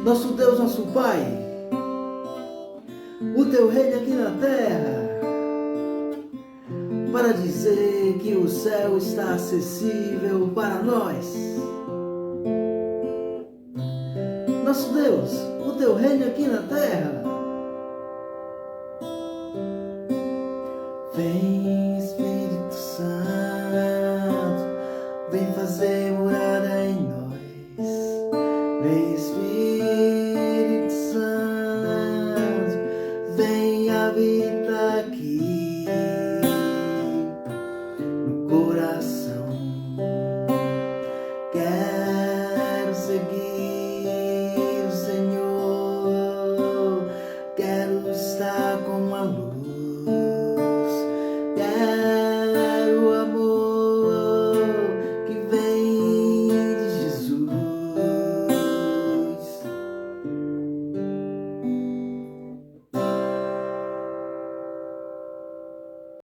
Nosso Deus, nosso Pai, o teu reino aqui na terra, para dizer que o céu está acessível para nós. Nosso Deus, o teu reino aqui na terra. Vem, Espírito Santo, vem fazer morada em nós. Vem, Espírito Santo, vem habitar.